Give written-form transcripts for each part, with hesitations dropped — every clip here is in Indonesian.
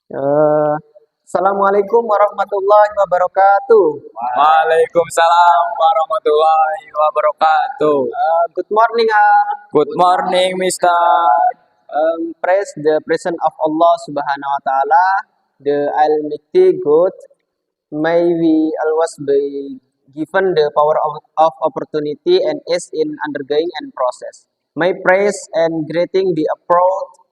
Eh, Assalamualaikum warahmatullahi wabarakatuh. Waalaikumsalam warahmatullahi wabarakatuh. Good morning, Good morning, Mister. praise the presence of Allah Subhanahu wa Ta'ala, the Almighty God. May we always be given the power of opportunity and is in undergoing and process. May praise and greeting be approved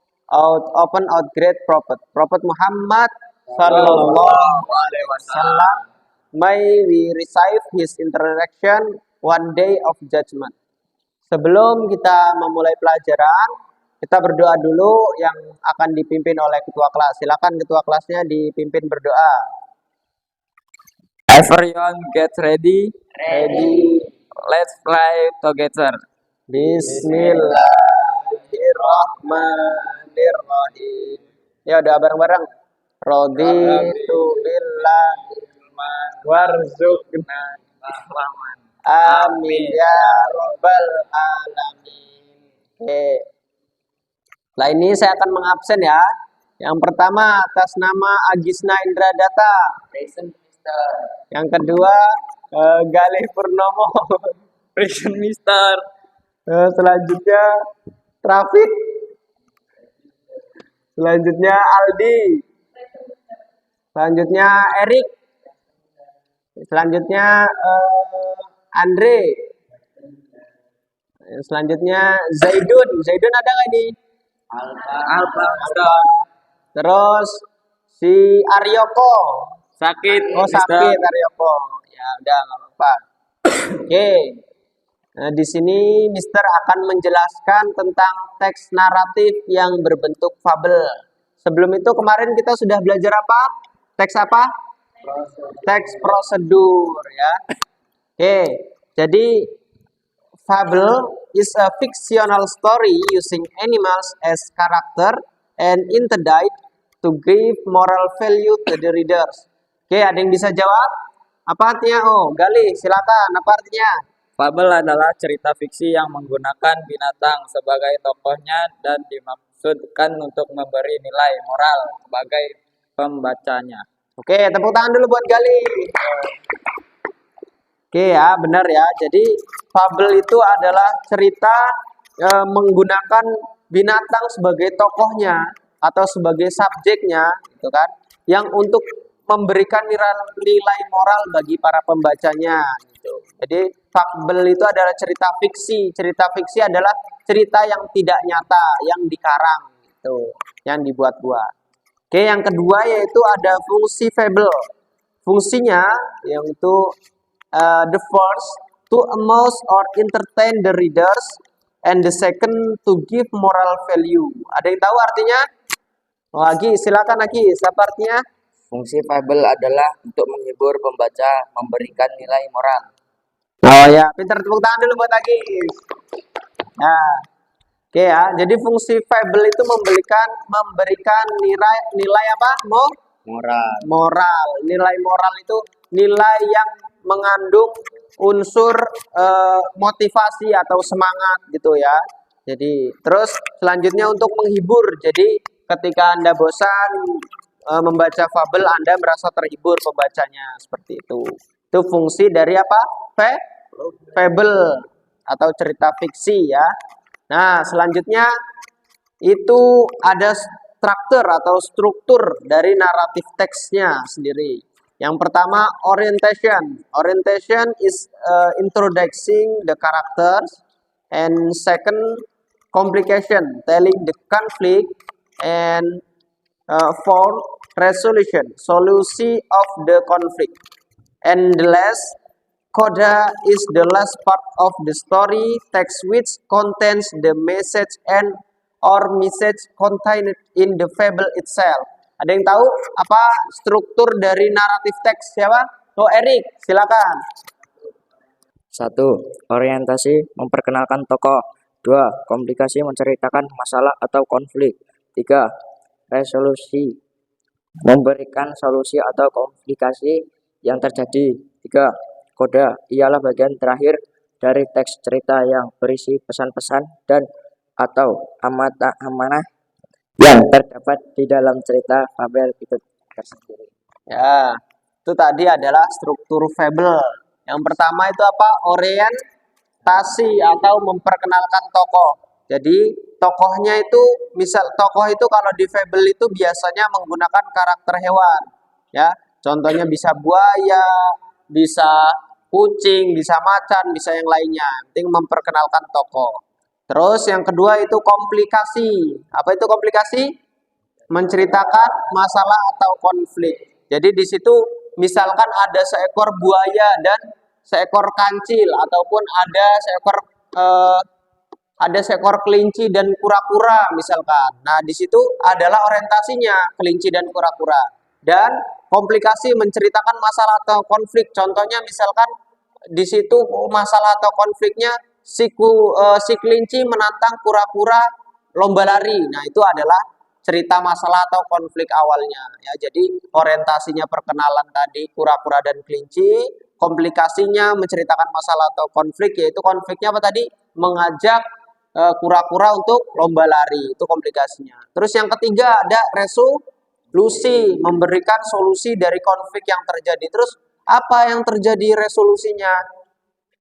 open out great Prophet Muhammad Sallallahu Alaihi Wasallam. May we receive his interaction one day of judgment. Sebelum kita memulai pelajaran, kita berdoa dulu yang akan dipimpin oleh ketua kelas. Silakan ketua kelasnya dipimpin berdoa. Everyone get ready. Ready. Let's fly together. Bismillahirrahmanirrahim. Ya udah bareng-bareng. Raditu billah Warzuqna rahman. amin ya rabbal alamin. Oke. Nah ini saya akan mengabsen ya. Yang pertama atas nama Agisna Indra Data. Yang kedua Galih Purnomo. Present, Mister. Selanjutnya Trafik. Selanjutnya Aldi. Selanjutnya Erik. Selanjutnya Andre. Selanjutnya Zaidun. Zaidun ada nggak nih? Alfa, Mister. Terus si Aryoko. Sakit, Oh Mister. sakit Aryoko. Ya udah nggak apa-apa. Oke. Nah, di sini Mister akan menjelaskan tentang teks naratif yang berbentuk fabel. Sebelum itu kemarin kita sudah belajar apa? Teks apa? Teks prosedur ya. Oke. Jadi fable is a fictional story using animals as character and intended to give moral value to the readers. Oke, ada yang bisa jawab? Apa artinya? Oh, Gali, silakan. Apa artinya? Fabel adalah cerita fiksi yang menggunakan binatang sebagai tokohnya dan dimaksudkan untuk memberi nilai moral sebagai pembacanya. Oke, tepuk tangan dulu buat Gali. Oke ya, benar ya. Jadi fabel itu adalah cerita menggunakan binatang sebagai tokohnya atau sebagai subjeknya, gitu kan? Yang untuk memberikan nilai moral bagi para pembacanya, gitu. Jadi fabel itu adalah cerita fiksi. Cerita fiksi adalah cerita yang tidak nyata, yang dikarang, gitu, yang dibuat-buat. Oke, yang kedua yaitu ada fungsi fable. Fungsinya yaitu the first to amuse or entertain the readers and the second to give moral value. Ada yang tahu artinya? Oh, Agi, silakan Agi. Siapa artinya? Fungsi fabel adalah untuk menghibur pembaca, memberikan nilai moral. Oh ya, pintar, tepuk tangan dulu buat Agi. Nah, oke ya. Jadi fungsi fable itu memberikan nilai apa? Moral. Moral. Nilai moral itu nilai yang mengandung unsur motivasi atau semangat gitu ya. Jadi terus selanjutnya untuk menghibur. Jadi ketika Anda bosan membaca fabel, Anda merasa terhibur pembacanya, seperti itu. Itu fungsi dari apa? Fable atau cerita fiksi ya. Nah, selanjutnya itu ada struktur dari naratif teksnya sendiri. Yang pertama, orientation. Orientation is introducing the characters, and second, complication, telling the conflict, and fourth, resolution, solution of the conflict. And the last, coda is the last part of the story text which contains the message and or message contained in the fable itself. Ada yang tahu apa struktur dari naratif teks? Siapa? Oh, Erik, silakan. 1. Orientasi memperkenalkan tokoh. 2. Komplikasi menceritakan masalah atau konflik. 3. Resolusi memberikan solusi atau komplikasi yang terjadi. 3. Koda ialah bagian terakhir dari teks cerita yang berisi pesan-pesan dan atau amanah yang terdapat di dalam cerita fabel itu tersendiri. Ya, itu tadi adalah struktur fabel. Yang pertama itu apa? Orientasi atau memperkenalkan tokoh. Jadi tokohnya itu, misal tokoh itu kalau di fabel itu biasanya menggunakan karakter hewan. Ya, contohnya bisa buaya, bisa kucing, bisa macan, bisa yang lainnya. Yang penting memperkenalkan tokoh. Terus yang kedua itu komplikasi. Apa itu komplikasi? Menceritakan masalah atau konflik. Jadi di situ misalkan ada seekor buaya dan seekor kancil ataupun ada seekor kelinci dan kura-kura misalkan. Nah, di situ adalah orientasinya kelinci dan kura-kura. Dan komplikasi menceritakan masalah atau konflik. Contohnya misalkan di situ masalah atau konfliknya si kelinci menantang kura-kura lomba lari. Nah, itu adalah cerita masalah atau konflik awalnya ya. Jadi orientasinya perkenalan tadi kura-kura dan kelinci, komplikasinya menceritakan masalah atau konflik, yaitu konfliknya apa tadi? Mengajak kura-kura untuk lomba lari, itu komplikasinya. Terus yang ketiga ada resolusi, memberikan solusi dari konflik yang terjadi. Terus apa yang terjadi resolusinya?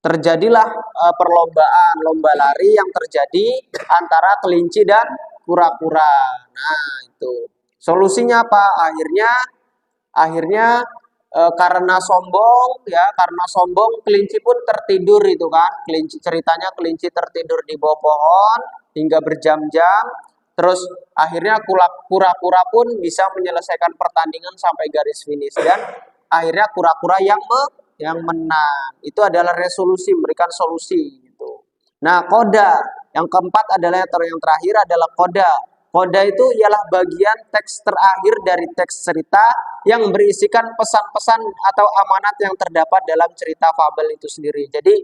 Terjadilah perlombaan lomba lari yang terjadi antara kelinci dan kura-kura. Nah, itu. Solusinya apa? Akhirnya karena sombong ya, karena sombong kelinci pun tertidur itu kan. Ceritanya kelinci tertidur di bawah pohon hingga berjam-jam. Terus akhirnya kura-kura pun bisa menyelesaikan pertandingan sampai garis finish dan akhirnya kura-kura yang menang. Itu adalah resolusi, memberikan solusi gitu. Nah, koda yang keempat adalah yang terakhir adalah koda. Koda itu ialah bagian teks terakhir dari teks cerita yang berisikan pesan-pesan atau amanat yang terdapat dalam cerita fabel itu sendiri. Jadi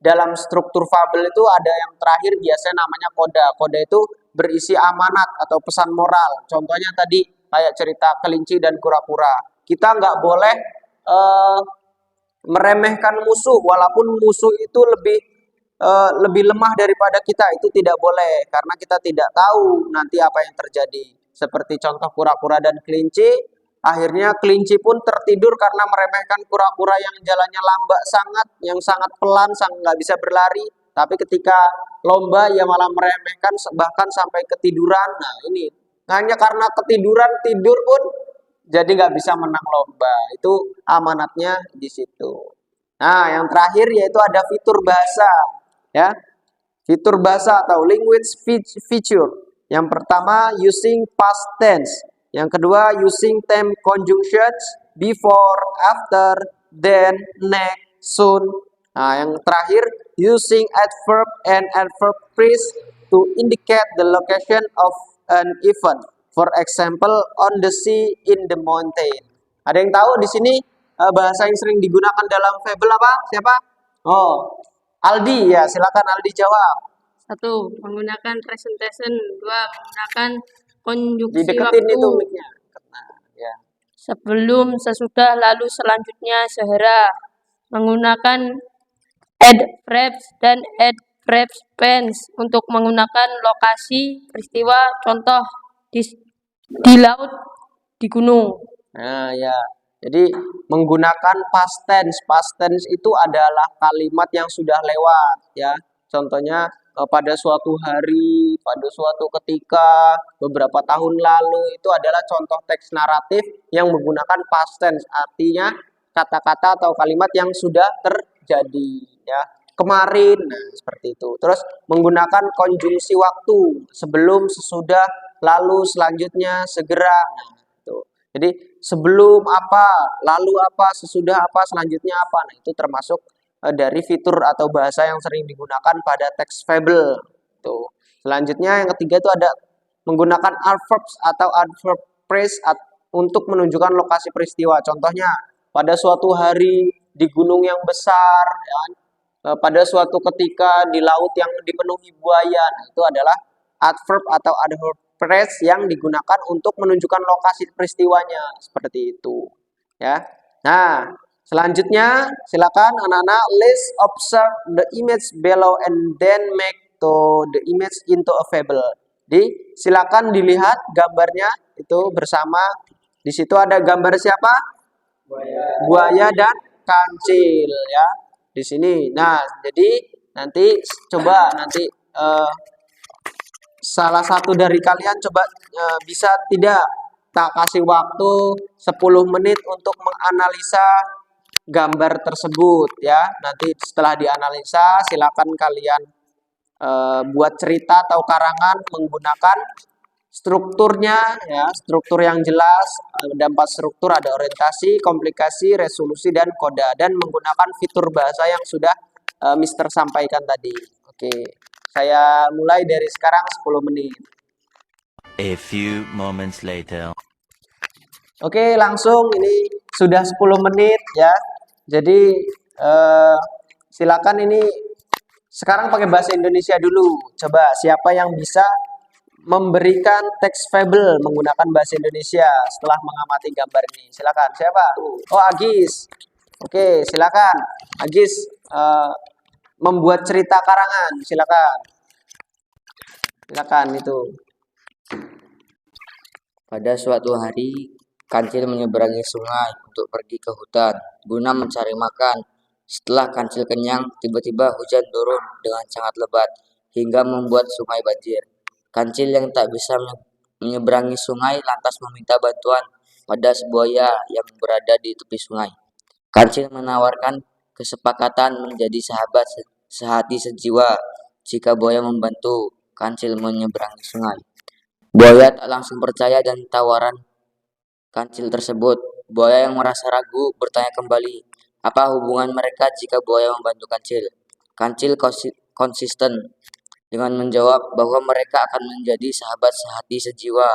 dalam struktur fabel itu ada yang terakhir biasanya namanya koda. Koda itu berisi amanat atau pesan moral. Contohnya tadi kayak cerita kelinci dan kura-kura. Kita nggak boleh meremehkan musuh walaupun musuh itu lebih lemah daripada kita, itu tidak boleh karena kita tidak tahu nanti apa yang terjadi. Seperti contoh kura-kura dan kelinci, akhirnya kelinci pun tertidur karena meremehkan kura-kura yang jalannya lambat sangat, yang sangat pelan, nggak bisa berlari. Tapi ketika lomba ia malah meremehkan bahkan sampai ketiduran. Nah, ini hanya karena tidur pun jadi nggak bisa menang lomba. Itu amanatnya di situ. Nah, yang terakhir yaitu ada fitur bahasa. Ya, fitur bahasa atau language feature. Yang pertama using past tense, yang kedua using time conjunctions before, after, then, next, soon. Nah, yang terakhir using adverb and adverb phrase to indicate the location of an event. For example, on the sea, in the mountain. Ada yang tahu di sini bahasa yang sering digunakan dalam fabel apa? Siapa? Oh, Aldi ya, silakan Aldi jawab. 1. Menggunakan presentation. 2. Menggunakan konjungsi Dideketin waktu. itu mic-nya. Nah, ya. Sebelum, sesudah, lalu, selanjutnya, segera. Menggunakan adverbs dan adverb tense untuk menggunakan lokasi peristiwa, contoh di laut, di gunung. Nah, ya. Jadi menggunakan past tense. Past tense itu adalah kalimat yang sudah lewat ya. Contohnya pada suatu hari, pada suatu ketika, beberapa tahun lalu, itu adalah contoh teks naratif yang menggunakan past tense. Artinya kata-kata atau kalimat yang sudah terjadi ya. Kemarin, nah seperti itu. Terus menggunakan konjungsi waktu, sebelum, sesudah, lalu, selanjutnya, segera. Nah, itu. Jadi sebelum apa, lalu apa, sesudah apa, selanjutnya apa. Nah, itu termasuk dari fitur atau bahasa yang sering digunakan pada teks fabel. Tuh. Selanjutnya yang ketiga itu ada menggunakan adverbs atau adverb phrase untuk menunjukkan lokasi peristiwa. Contohnya pada suatu hari di gunung yang besar, ya, pada suatu ketika di laut yang dipenuhi buaya. Nah, itu adalah adverb atau adverb phrase yang digunakan untuk menunjukkan lokasi peristiwanya, seperti itu ya. Nah, selanjutnya silakan anak-anak list observe the image below and then make to the image into a fable. Silakan dilihat gambarnya itu bersama. Di situ ada gambar siapa? Buaya dan kancil ya. Di sini. Nah, jadi nanti coba nanti salah satu dari kalian coba bisa tidak tak kasih waktu 10 menit untuk menganalisa gambar tersebut ya. Nanti setelah dianalisa silakan kalian buat cerita atau karangan menggunakan strukturnya ya, struktur yang jelas. Ada 4 struktur, ada orientasi, komplikasi, resolusi, dan koda, dan menggunakan fitur bahasa yang sudah Mister sampaikan tadi. Oke, saya mulai dari sekarang 10 menit. A few moments later. Oke, langsung ini sudah 10 menit ya. Jadi silakan ini sekarang pakai bahasa Indonesia dulu. Coba siapa yang bisa memberikan teks fable menggunakan bahasa Indonesia setelah mengamati gambar ini? Silakan. Siapa? Oh, Agis. Oke, silakan. Agis membuat cerita karangan. Silakan. Silakan itu. Pada suatu hari, Kancil menyeberangi sungai untuk pergi ke hutan guna mencari makan. Setelah Kancil kenyang, tiba-tiba hujan turun dengan sangat lebat hingga membuat sungai banjir. Kancil yang tak bisa menyeberangi sungai lantas meminta bantuan pada buaya yang berada di tepi sungai. Kancil menawarkan kesepakatan menjadi sahabat sehati sejiwa jika buaya membantu Kancil menyeberangi sungai. Buaya tak langsung percaya dan tawaran Kancil tersebut. Buaya yang merasa ragu bertanya kembali, apa hubungan mereka jika buaya membantu Kancil? Kancil konsisten dengan menjawab bahwa mereka akan menjadi sahabat sehati sejiwa.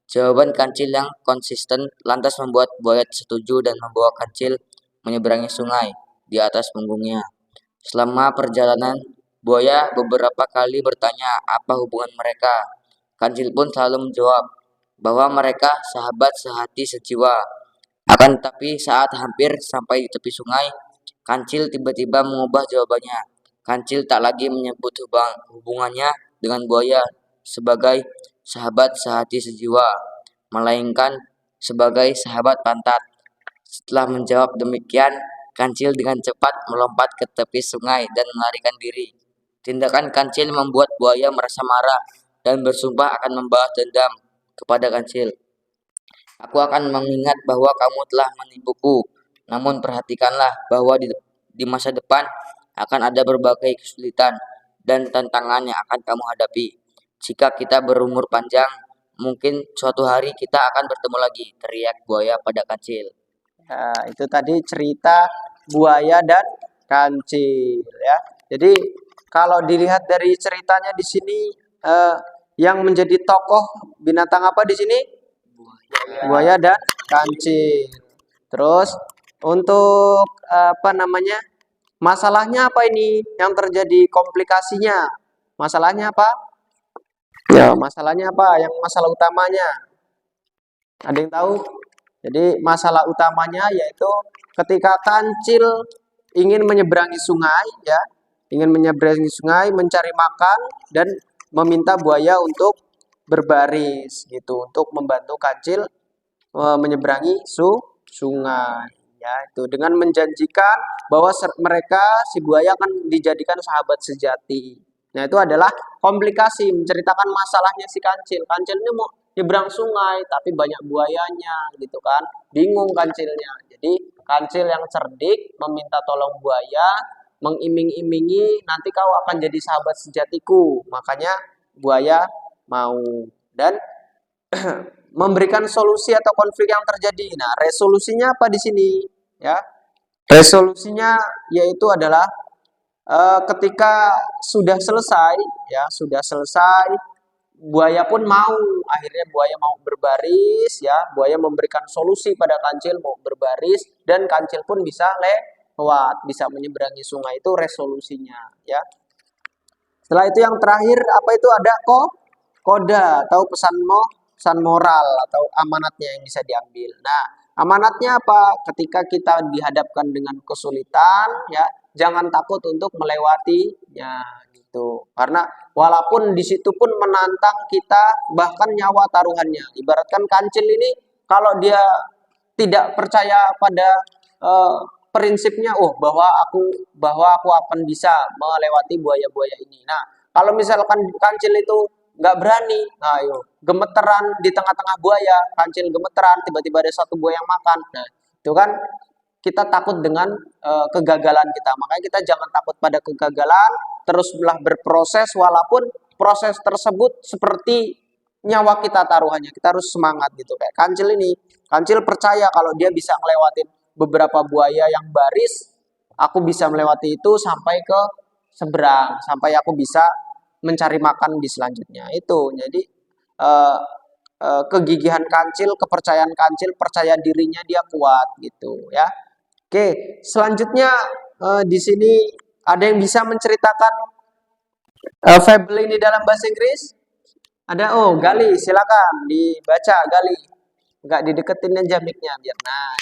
Jawaban Kancil yang konsisten lantas membuat buaya setuju dan membawa Kancil menyeberangi sungai di atas punggungnya. Selama perjalanan, buaya beberapa kali bertanya apa hubungan mereka. Kancil pun selalu menjawab bahwa mereka sahabat sehati sejiwa. Akan tetapi saat hampir sampai di tepi sungai, Kancil tiba-tiba mengubah jawabannya. Kancil tak lagi menyebut hubungannya dengan buaya sebagai sahabat sehati sejiwa, melainkan sebagai sahabat pantat. Setelah menjawab demikian, Kancil dengan cepat melompat ke tepi sungai dan melarikan diri. Tindakan Kancil membuat buaya merasa marah dan bersumpah akan membalas dendam kepada Kancil. Aku akan mengingat bahwa kamu telah menipuku, namun perhatikanlah bahwa di masa depan akan ada berbagai kesulitan dan tantangan yang akan kamu hadapi. Jika kita berumur panjang, mungkin suatu hari kita akan bertemu lagi, teriak buaya pada Kancil. Nah, itu tadi cerita buaya dan kancil ya. Jadi kalau dilihat dari ceritanya di sini yang menjadi tokoh binatang apa di sini? Buaya dan kancil. Terus untuk apa namanya? Masalahnya apa ini? Yang terjadi komplikasinya? Masalahnya apa? Ya, masalahnya apa? Yang masalah utamanya? Ada yang tahu? Jadi masalah utamanya yaitu ketika Kancil ingin menyeberangi sungai ya, ingin menyeberangi sungai, mencari makan dan meminta buaya untuk berbaris gitu untuk membantu Kancil menyeberangi sungai ya, itu dengan menjanjikan bahwa mereka si buaya akan dijadikan sahabat sejati. Nah, itu adalah komplikasi menceritakan masalahnya si Kancil. Kancil ini mau nyebrang sungai tapi banyak buayanya gitu kan. Bingung Kancilnya. Jadi Kancil yang cerdik meminta tolong buaya, mengiming-imingi nanti kau akan jadi sahabat sejatiku. Makanya buaya mau dan memberikan solusi atau konflik yang terjadi. Nah, resolusinya apa di sini? Ya, resolusinya yaitu adalah ketika sudah selesai, ya sudah selesai, buaya pun mau, akhirnya buaya mau berbaris, ya buaya memberikan solusi pada Kancil mau berbaris dan Kancil pun bisa lewat, bisa menyeberangi sungai, itu resolusinya, ya. Setelah itu yang terakhir apa itu ada koda atau pesan moral atau amanatnya yang bisa diambil. Nah, amanatnya apa? Ketika kita dihadapkan dengan kesulitan, ya jangan takut untuk melewatinya gitu. Karena walaupun di situ pun menantang kita bahkan nyawa taruhannya. Ibaratkan kancil ini kalau dia tidak percaya pada eh, prinsipnya, oh bahwa aku akan bisa melewati buaya-buaya ini. Nah, kalau misalkan kancil itu nggak berani, nah ayo gemeteran di tengah-tengah buaya, kancil gemeteran, tiba-tiba ada satu buaya yang makan. Nah, itu kan kita takut dengan kegagalan kita. Makanya kita jangan takut pada kegagalan, teruslah berproses walaupun proses tersebut seperti nyawa kita taruhannya. Kita harus semangat gitu kayak kancil ini. Kancil percaya kalau dia bisa ngelewatin beberapa buaya yang baris, aku bisa melewati itu sampai ke seberang, sampai aku bisa mencari makan di selanjutnya. Itu. Jadi eh, kegigihan kancil, kepercayaan kancil, percaya dirinya dia kuat gitu ya. Oke, selanjutnya di sini ada yang bisa menceritakan fable ini dalam bahasa Inggris? Ada, oh Gali, silakan dibaca Gali. Enggak dideketin aja mic-nya biar nah.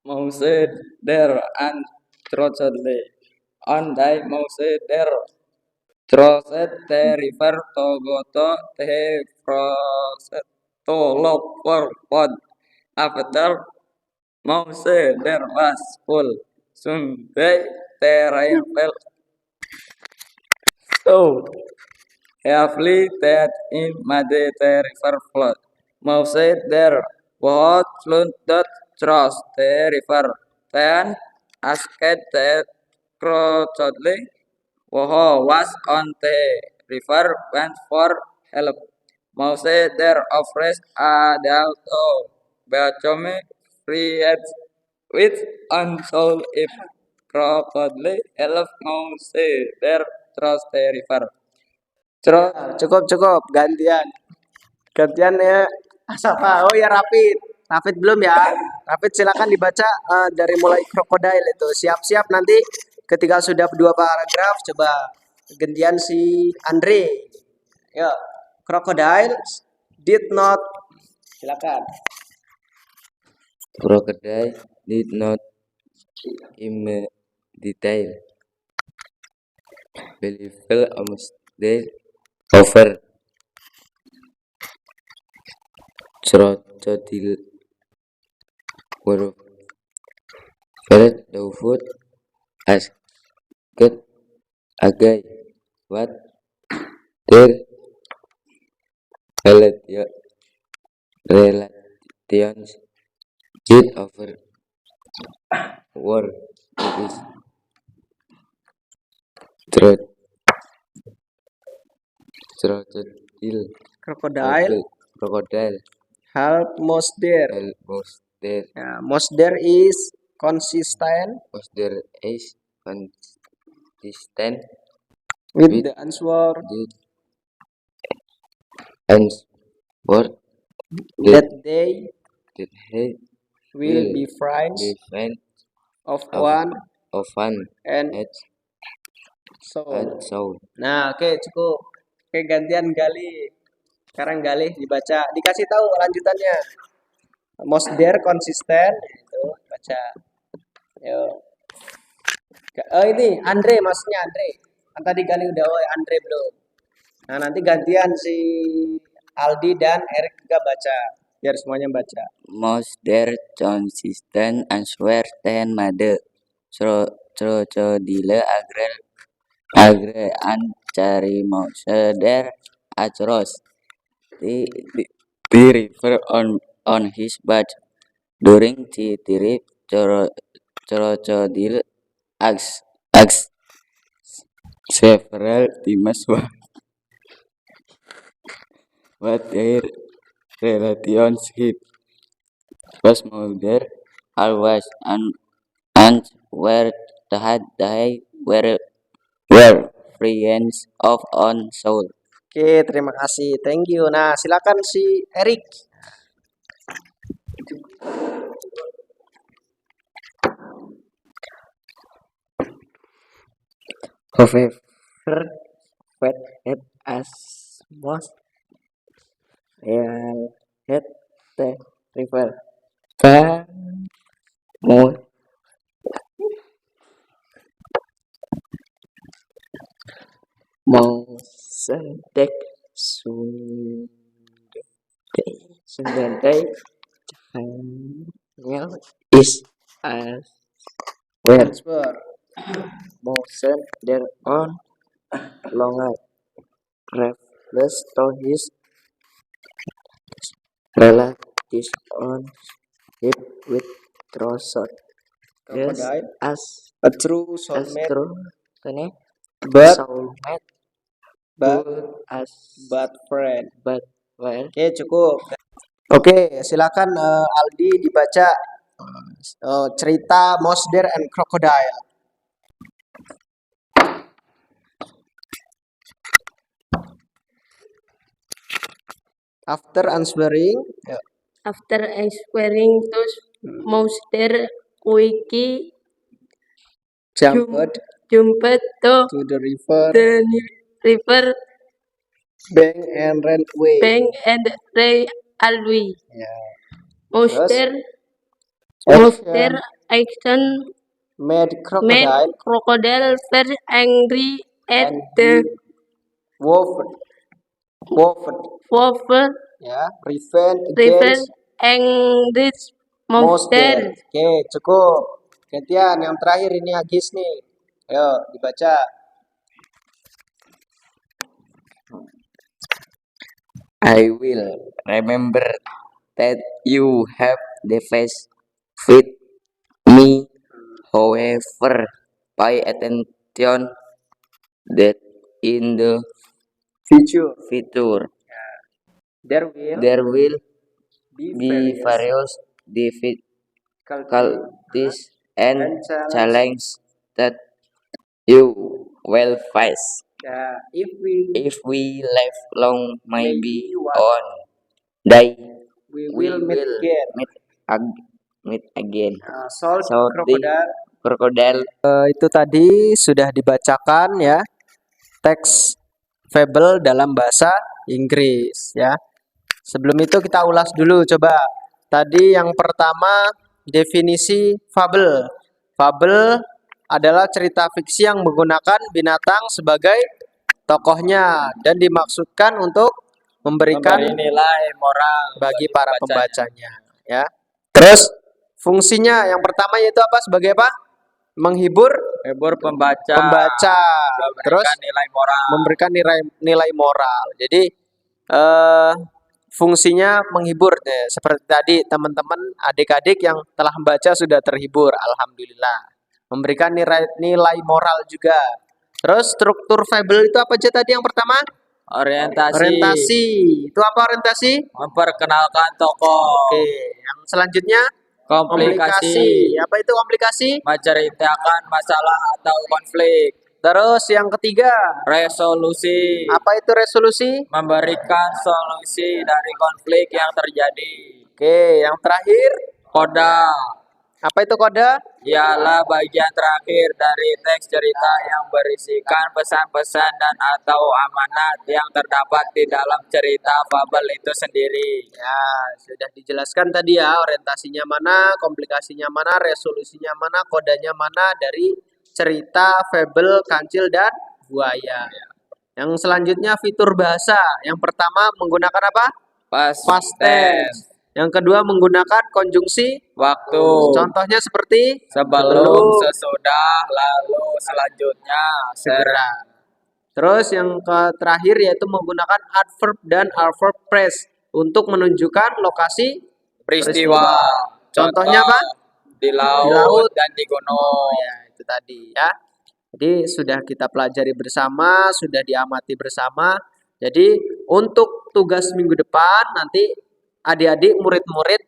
Mouse there and trotsedly on thy mouse there trotset the river to go to the process to look for pod after mouse there was full soon they the rain fell so heavily that in made the river flood mouse there was flooded across the river then asked the crowdly Woho was on the river went for help. Moses there offers a daughter, Bachome free with unsold if crocodile help Moses there trust the river. Trust Cukup gantian. Gantian ya. Siapa? Oh ya Rapid. Rapid belum ya? Rapid silakan dibaca dari mulai crocodile itu. Siap-siap nanti ketika sudah 2 paragraf coba gantian si Andre. Ya, crocodile did not silakan. Crocodile did not in detail believe almost day over crocodile were felt the food asked a guy what their relations did over war it is crocodile Crocodile help most there. almost there Ya, most there is consistent was there is consistent with with the answer the answer that they that he will will be friends be friend of of one one and at so. soul. Nah, oke cukup. Oke gantian Gali. Sekarang Gali dibaca, dikasih tahu lanjutannya. Most there konsisten itu baca. Yo. Oh ini Andre maksudnya Andre. Kan tadi Gali udah oh Andre belum. Nah, nanti gantian si Aldi dan Erik juga baca. Biar semuanya baca. Most their consistent answer ten mother dile agre cari mouse their across the river on his butt during the trip crocodile asked several times what their relations hit was mother always and where they were friends of on soul. Oke, terima kasih. Thank you. Nah, silakan si Erik. However, what had as most real had the river. The moon Mausedek Sundadai Channel is as well. Answer. Motion there on longer refers to his relatives on hip with trousers. Yes, Crocodile. as A true soulmate, true soulmate, but but as but friend. but well, Oke, cukup. Oke, silakan Aldi dibaca cerita Mouse Bear and Crocodile. After answering, After answering those Monster quickly jumped jumped to to the river the river bank and ran away. bank and ran away. Yeah. Monster Action action made made crocodile crocodile very angry at and the wolf wolf ya revenge river against and this Mouse Bear. monster. Oke, cukup. Gantian yang terakhir ini Agis nih. Ayo dibaca. I will remember that you have the face with me. However, pay attention that in the Future. future There will there will be be various difficulties and challenges that you will face. Ya, If we live long, maybe Maybe one on day we we will meet again. meet again. Salt So the crocodile Itu tadi sudah dibacakan ya teks fable dalam bahasa Inggris ya. Sebelum itu kita ulas dulu coba. Tadi yang pertama definisi fable. Fable adalah cerita fiksi yang menggunakan binatang sebagai tokohnya dan dimaksudkan untuk memberikan nilai moral bagi para pembacanya ya. Terus fungsinya yang pertama yaitu apa? Sebagai apa? Menghibur pembaca, pembaca. Terus memberikan nilai moral. memberikan nilai moral. Jadi fungsinya menghibur seperti tadi teman-teman adik-adik yang telah membaca sudah terhibur, alhamdulillah. Memberikan nilai moral juga. Terus struktur fable itu apa aja tadi yang pertama? Orientasi. Itu apa orientasi? Memperkenalkan tokoh. Oke, yang selanjutnya Komplikasi. Apa itu komplikasi? Menceritakan masalah atau konflik. Terus yang ketiga, Resolusi. apa itu resolusi? Memberikan solusi dari konflik yang terjadi. Oke, yang terakhir, Koda apa itu koda? ialah bagian terakhir dari teks cerita yang berisikan pesan-pesan dan atau amanat yang terdapat di dalam cerita fabel itu sendiri. Ya, sudah dijelaskan tadi ya, orientasinya mana, komplikasinya mana, resolusinya mana, kodanya mana dari cerita fable Kancil dan Buaya. Yang selanjutnya fitur bahasa. Yang pertama menggunakan apa? Past tense. Yang kedua menggunakan konjungsi Waktu. Contohnya seperti Sebelum, sesudah, lalu, selanjutnya, segera. Terus yang terakhir yaitu menggunakan adverb dan adverb phrase untuk menunjukkan lokasi Peristiwa. Contohnya apa? Di laut, Di laut. dan di gunung. Ya, itu tadi ya. Jadi sudah kita pelajari bersama, sudah diamati bersama. Jadi untuk tugas minggu depan nanti adik-adik murid-murid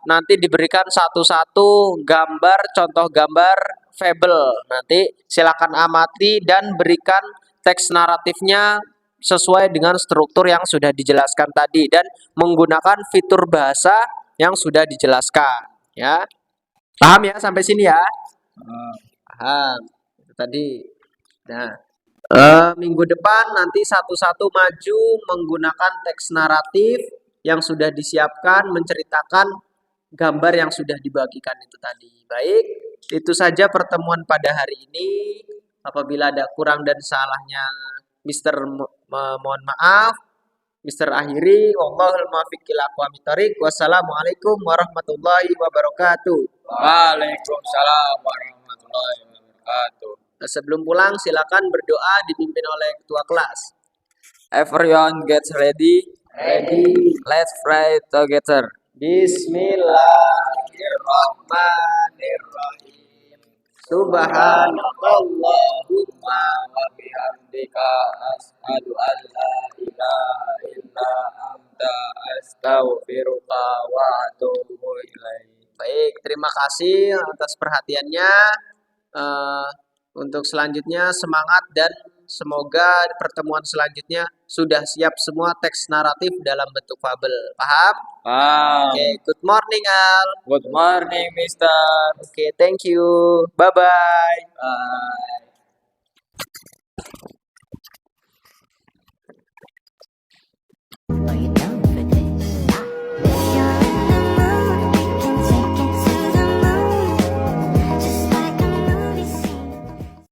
nanti diberikan satu-satu gambar, contoh gambar fable. Nanti silakan amati dan berikan teks naratifnya sesuai dengan struktur yang sudah dijelaskan tadi dan menggunakan fitur bahasa yang sudah dijelaskan ya. Paham ya sampai sini ya? Paham. Itu tadi. Nah, minggu depan nanti satu-satu maju menggunakan teks naratif yang sudah disiapkan menceritakan gambar yang sudah dibagikan itu tadi. Baik, itu saja pertemuan pada hari ini. Apabila ada kurang dan salahnya, Mister mohon maaf. Mister akhiri, wallahul muwaffiq ila aqwamit thoriq. Wassalamualaikum warahmatullahi wabarakatuh. Waalaikumsalam warahmatullahi wabarakatuh. Sebelum pulang, silakan berdoa dipimpin oleh ketua kelas. Everyone gets ready. Ready. Let's pray together. Bismillahirrahmanirrahim. Subhanakallahumma wa bihamdika asyhadu an la ilaha illa anta astaghfiruka wa atubu ilaik. Baik, terima kasih atas perhatiannya. Untuk selanjutnya semangat dan semoga pertemuan selanjutnya sudah siap semua teks naratif dalam bentuk fabel. Paham? Oke, good morning Al. Good morning, Mister. Oke, thank you. Bye-bye. Bye.